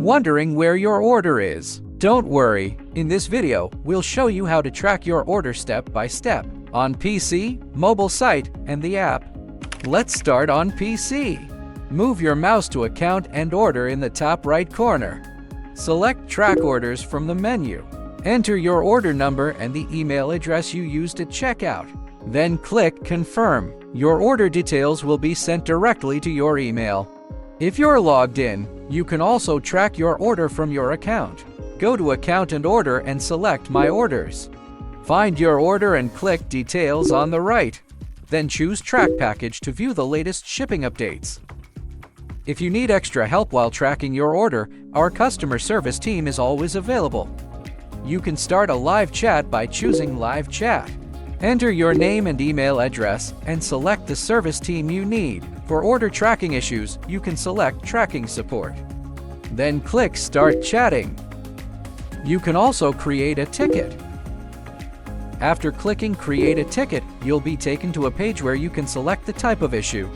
Wondering where your order is? Don't worry, in this video, we'll show you how to track your order step by step on PC, mobile site, and the app. Let's start on PC. Move your mouse to Account and Order in the top right corner. Select Track Orders from the menu. Enter your order number and the email address you used at checkout. Then click Confirm. Your order details will be sent directly to your email. If you're logged in, you can also track your order from your account. Go to Account and Order and select My Orders. Find your order and click Details on the right. Then choose Track Package to view the latest shipping updates. If you need extra help while tracking your order, our customer service team is always available. You can start a live chat by choosing Live Chat. Enter your name and email address and select the service team you need. For order tracking issues, you can select Tracking Support. Then click Start Chatting. You can also create a ticket. After clicking Create a Ticket, you'll be taken to a page where you can select the type of issue.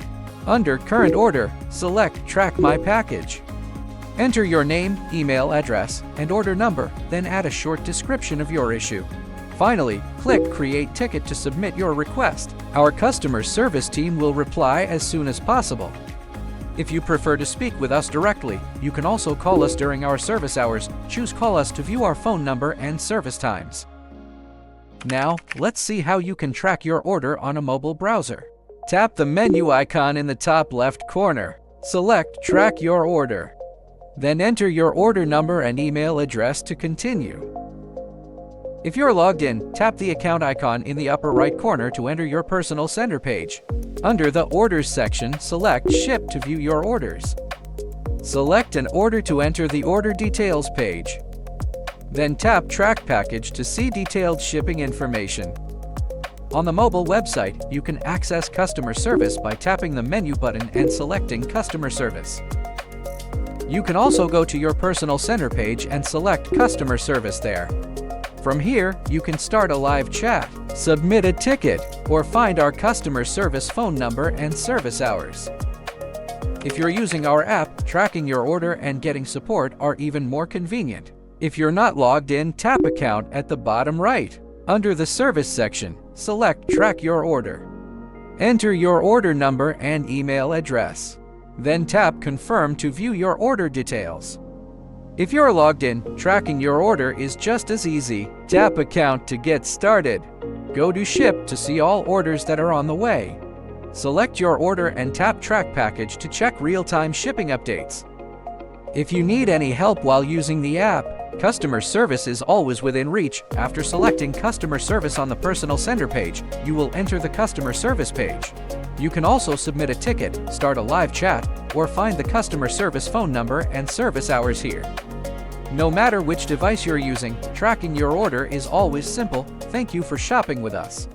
Under Current Order, select Track My Package. Enter your name, email address, and order number, then add a short description of your issue. Finally, click Create Ticket to submit your request. Our customer service team will reply as soon as possible. If you prefer to speak with us directly, you can also call us during our service hours. Choose Call Us to view our phone number and service times. Now, let's see how you can track your order on a mobile browser. Tap the menu icon in the top left corner. Select Track Your Order. Then enter your order number and email address to continue. If you're logged in, tap the account icon in the upper right corner to enter your personal sender page. Under the Orders section, select Ship to view your orders. Select an order to enter the order details page. Then tap Track Package to see detailed shipping information. On the mobile website, you can access customer service by tapping the menu button and selecting Customer Service. You can also go to your personal center page and select Customer Service there. From here, you can start a live chat, submit a ticket, or find our customer service phone number and service hours. If you're using our app, tracking your order and getting support are even more convenient. If you're not logged in, tap Account at the bottom right. Under the Service section, select Track Your Order. Enter your order number and email address. Then tap Confirm to view your order details. If you're logged in, tracking your order is just as easy. Tap Account to get started. Go to Ship to see all orders that are on the way. Select your order and tap Track Package to check real-time shipping updates. If you need any help while using the app, customer service is always within reach. After selecting Customer Service on the personal sender page, you will enter the customer service page. You can also submit a ticket, start a live chat, or find the customer service phone number and service hours here. No matter which device you're using, tracking your order is always simple. Thank you for shopping with us.